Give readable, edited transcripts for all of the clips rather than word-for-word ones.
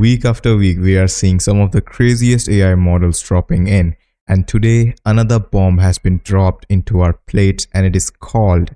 Week after week, we are seeing some of the craziest AI models dropping in. And today, another bomb has been dropped into our plates, and it is called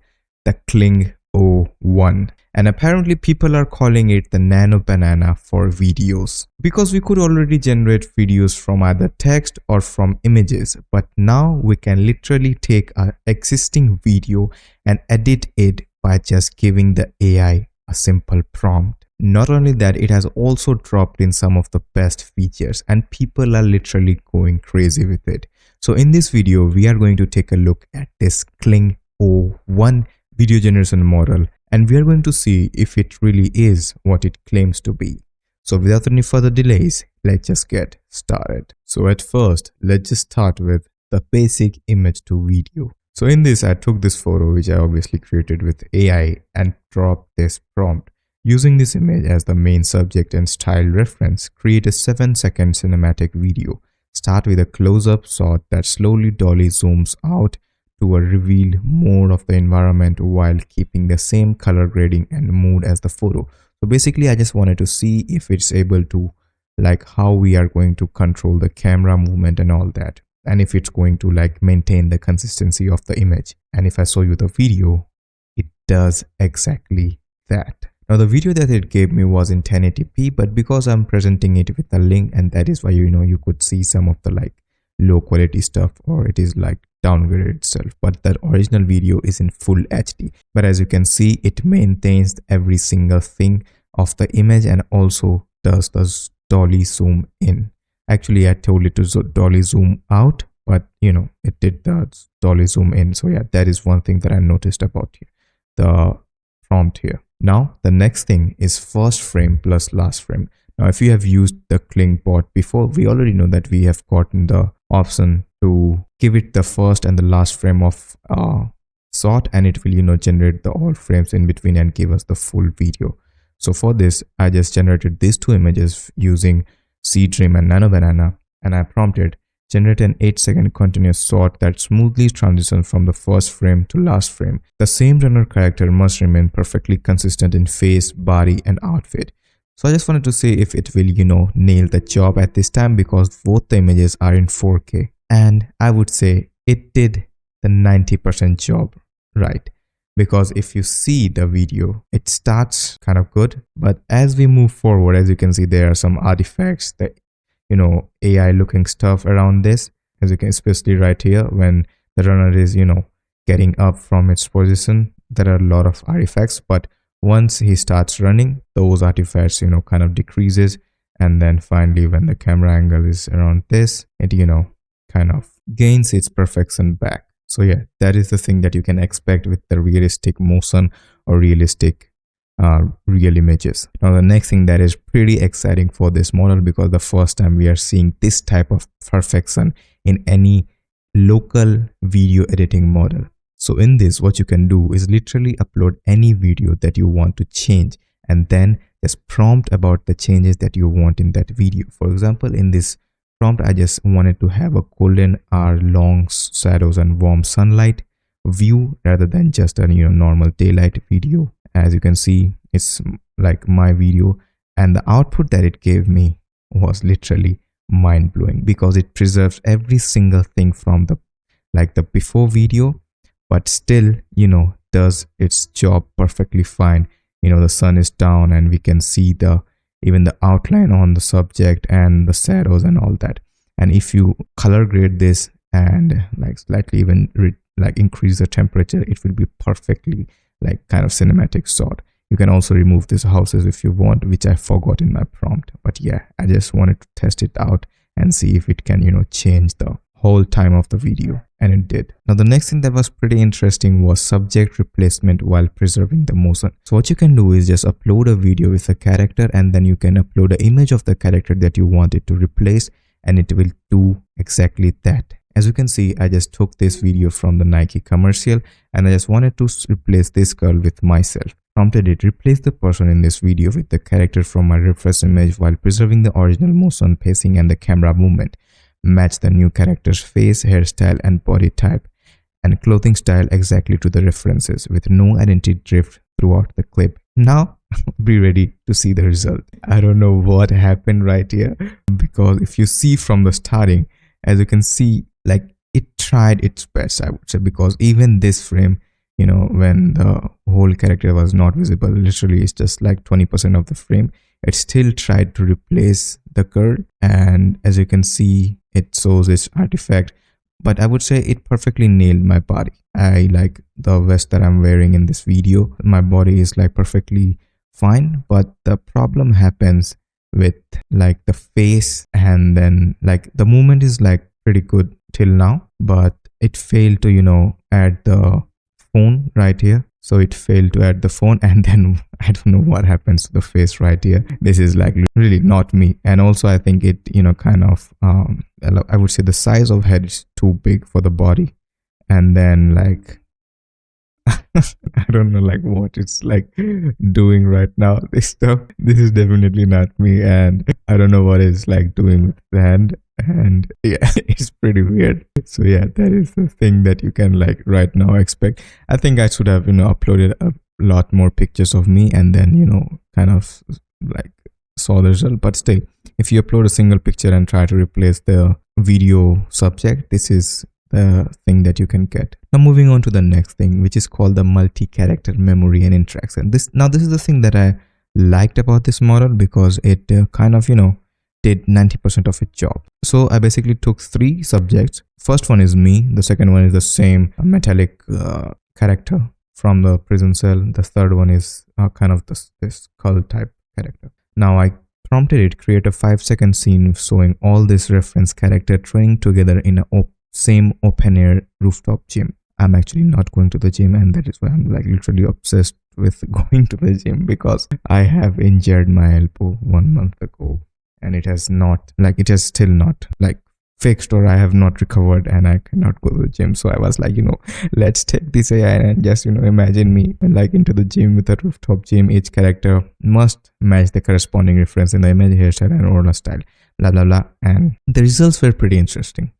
the Kling O1. And apparently people are calling it the nano banana for videos, because we could already generate videos from either text or from images, but now we can literally take our existing video and edit it by just giving the AI a simple prompt. Not only that, it has also dropped in some of the best features and people are literally going crazy with it. So in this video, we are going to take a look at this Kling O1 video generation model, and we are going to see if it really is what it claims to be. So without any further delays, let's just get started. So at first, let's just start with the basic image to video. So in this, I took this photo, which I obviously created with AI, and dropped this prompt. Using this image as the main subject and style reference, create a 7-second cinematic video. Start with a close-up shot that slowly dolly zooms out to a reveal more of the environment while keeping the same color grading and mood as the photo. So basically, I just wanted to see if it's able to, like, how we are going to control the camera movement and all that, and if it's going to like maintain the consistency of the image. And if I show you the video, it does exactly that. Now the video that it gave me was in 1080p, but because I'm presenting it with a link, and that is why you could see some of the like low quality stuff, or it is like downgraded itself, but that original video is in full HD. But as you can see, it maintains every single thing of the image and also does the dolly zoom in. Actually, I told it to dolly zoom out, but it did the dolly zoom in. So yeah, that is one thing that I noticed about the prompt here. Now the next thing is first frame plus last frame. Now if you have used the Kling bot before, we already know that we have gotten the option to give it the first and the last frame of shot, and it will generate the all frames in between and give us the full video. So for this, I just generated these two images using Seedream and Nano Banana, and I prompted generate an 8-second continuous shot that smoothly transitions from the first frame to last frame. The same runner character must remain perfectly consistent in face, body and outfit. So I just wanted to see if it will nail the job at this time, because both the images are in 4K, and I would say it did the 90% job right. Because if you see the video, it starts kind of good, but as we move forward, as you can see, there are some artifacts that AI looking stuff around this, as you can, especially right here when the runner is getting up from its position. There are a lot of artifacts, but once he starts running, those artifacts kind of decreases, and then finally when the camera angle is around this, it kind of gains its perfection back. So yeah, that is the thing that you can expect with the realistic motion or realistic real images. Now the next thing that is pretty exciting for this model, because the first time we are seeing this type of perfection in any local video editing model. So in this, what you can do is literally upload any video that you want to change, and then just prompt about the changes that you want in that video. For example, in this prompt, I just wanted to have a golden hour long shadows and warm sunlight view rather than just a normal daylight video. As you can see, it's like my video, and the output that it gave me was literally mind-blowing, because it preserves every single thing from the before video, but still does its job perfectly fine. The sun is down and we can see even the outline on the subject and the shadows and all that. And if you color grade this and slightly even increase the temperature, it will be perfectly kind of cinematic shot. You can also remove these houses if you want, which I forgot in my prompt. But yeah, I just wanted to test it out and see if it can change the whole time of the video, and it did. Now the next thing that was pretty interesting was subject replacement while preserving the motion. So what you can do is just upload a video with a character, and then you can upload an image of the character that you want it to replace, and it will do exactly that. As you can see, I just took this video from the Nike commercial, and I just wanted to replace this girl with myself. Prompted it, replace the person in this video with the character from my reference image while preserving the original motion, pacing and the camera movement. Match the new character's face, hairstyle and body type and clothing style exactly to the references, with no identity drift throughout the clip. Now be ready to see the result. I don't know what happened right here, because if you see from the starting, as you can see, like it tried its best, I would say, because even this frame, when the whole character was not visible, literally it's just like 20% of the frame, it still tried to replace the curl, and as you can see, it shows its artifact. But I would say it perfectly nailed my body. I like the vest that I'm wearing in this video. My body is like perfectly fine, but the problem happens with like the face, and then like the movement is like pretty good till now, but it failed to add the phone right here. So it failed to add the phone, and then I don't know what happens to the face right here. This is like really not me. And also I think it kind of I would say the size of head is too big for the body, and then like I don't know like what it's like doing right now. This stuff, this is definitely not me, and I don't know what it's like doing with the hand, and yeah, it's pretty weird. So yeah, that is the thing that you can like right now expect. I think I should have uploaded a lot more pictures of me, and then kind of like saw the result. But still, if you upload a single picture and try to replace the video subject, this is the thing that you can get. Now moving on to the next thing, which is called the multi-character memory and interaction. This is the thing that I liked about this model, because it kind of did 90% of its job. So I basically took 3 subjects. First one is me, the second one is the same metallic character from the prison cell, the third one is kind of this skull type character. Now I prompted it create a 5-second scene showing all this reference character training together in a same open air rooftop gym. I'm actually not going to the gym, and that is why I'm like literally obsessed with going to the gym, because I have injured my elbow 1 month ago, and it has still not like fixed, or I have not recovered, and I cannot go to the gym. So I was like, let's take this AI and just imagine me like into the gym with a rooftop gym. Each character must match the corresponding reference in the image, hairstyle, and aura style, blah blah blah. And the results were pretty interesting.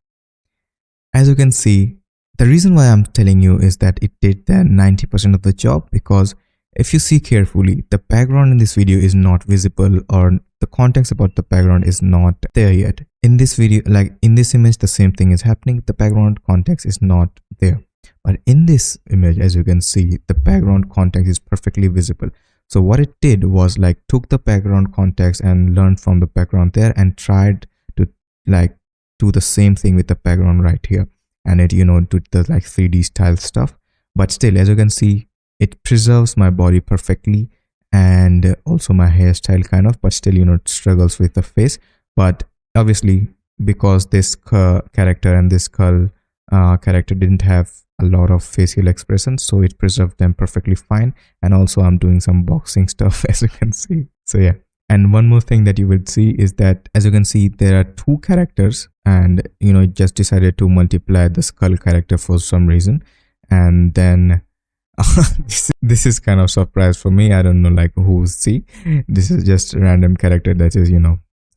As you can see, the reason why I'm telling you is that it did the 90% of the job, because if you see carefully, the background in this video is not visible, or the context about the background is not there yet. In this video, like in this image, the same thing is happening. The background context is not there. But in this image, as you can see, the background context is perfectly visible. So what it did was like took the background context and learned from the background there, and tried to like do the same thing with the background right here, and it did the like 3D style stuff. But still, as you can see, it preserves my body perfectly, and also my hairstyle kind of, but still it struggles with the face. But obviously, because this character and this skull character didn't have a lot of facial expressions, so it preserved them perfectly fine. And also I'm doing some boxing stuff, as you can see. So yeah. And one more thing that you will see is that, as you can see, there are 2 characters, and it just decided to multiply the skull character for some reason. And then this is kind of surprise for me. I don't know like who's C. This is just a random character that is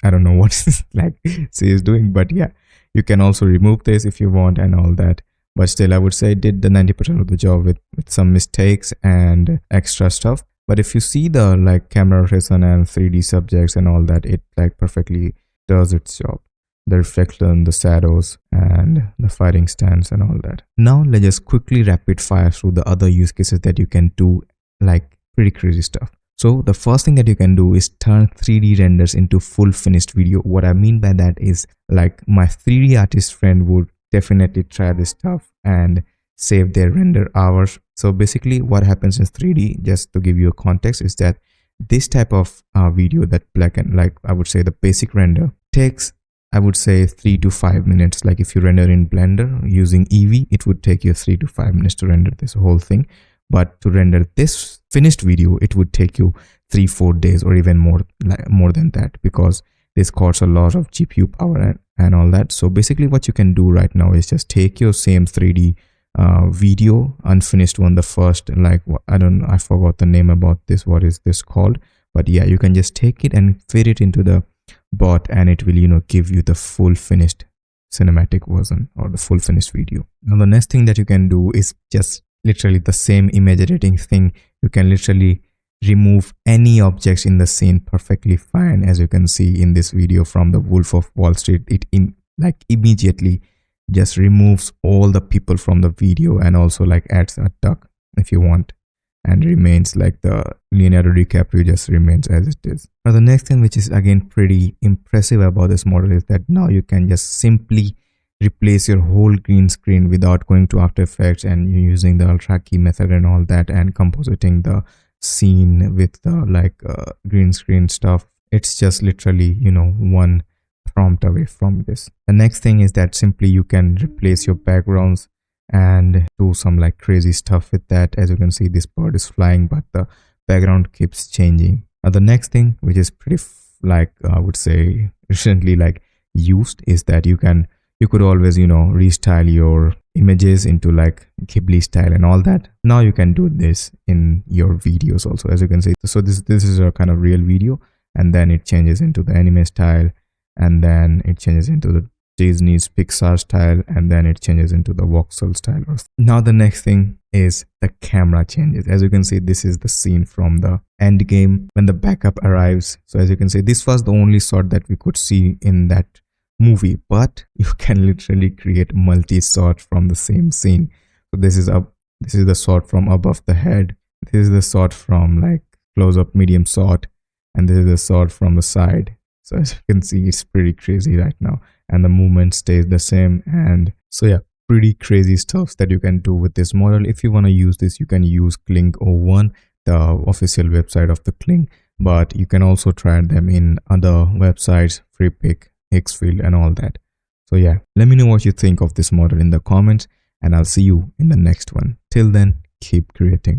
I don't know what like C is doing. But yeah, you can also remove this if you want and all that. But still, I would say it did the 90% of the job with some mistakes and extra stuff. But if you see the like camera rotation and 3D subjects and all that, it like perfectly does its job. The reflection, the shadows, and the fighting stance and all that. Now let's just quickly rapid fire through the other use cases that you can do, like pretty crazy stuff. So the first thing that you can do is turn 3D renders into full finished video. What I mean by that is like my 3D artist friend would definitely try this stuff and save their render hours. So basically what happens in 3D, just to give you a context, is that this type of video, that black and like I would say the basic render, takes I would say 3 to 5 minutes. Like if you render in Blender using Eevee, it would take you 3 to 5 minutes to render this whole thing. But to render this finished video, it would take you 3-4 days or even more, like more than that, because this costs a lot of GPU power and all that. So basically what you can do right now is just take your same 3D video, unfinished one, the first, like I forgot the name about this, what is this called, but yeah, you can just take it and fit it into the bot, and it will give you the full finished cinematic version or the full finished video. Now the next thing that you can do is just literally the same image editing thing. You can literally remove any objects in the scene perfectly fine. As you can see in this video from the Wolf of Wall Street, it in like immediately just removes all the people from the video and also like adds a duck if you want, and remains like the Leonardo DiCaprio just remains as it is. Now the next thing which is again pretty impressive about this model is that now you can just simply replace your whole green screen without going to After Effects and using the ultra key method and all that and compositing the scene with the green screen stuff. It's just literally, you know, one prompt away from this. The next thing is that simply you can replace your backgrounds and do some like crazy stuff with that. As you can see, this bird is flying but the background keeps changing. Now the next thing which is pretty I would say recently like used is that you could always, you know, restyle your images into like Ghibli style and all that. Now you can do this in your videos also, as you can see. So this is a kind of real video, and then it changes into the anime style, and then it changes into the Disney's Pixar style, and then it changes into the voxel style. Now the next thing is the camera changes. As you can see, this is the scene from the end game when the backup arrives. So as you can see, this was the only shot that we could see in that movie, but you can literally create multi-shot from the same scene. So this is the shot from above the head, this is the shot from like close-up medium shot, and this is the shot from the side. So as you can see, it's pretty crazy right now, and the movement stays the same. And so yeah, pretty crazy stuff that you can do with this model. If you want to use this, you can use Kling O1, the official website of the Kling, but you can also try them in other websites, FreePic, Higgsfield and all that. So yeah, let me know what you think of this model in the comments, and I'll see you in the next one. Till then, keep creating.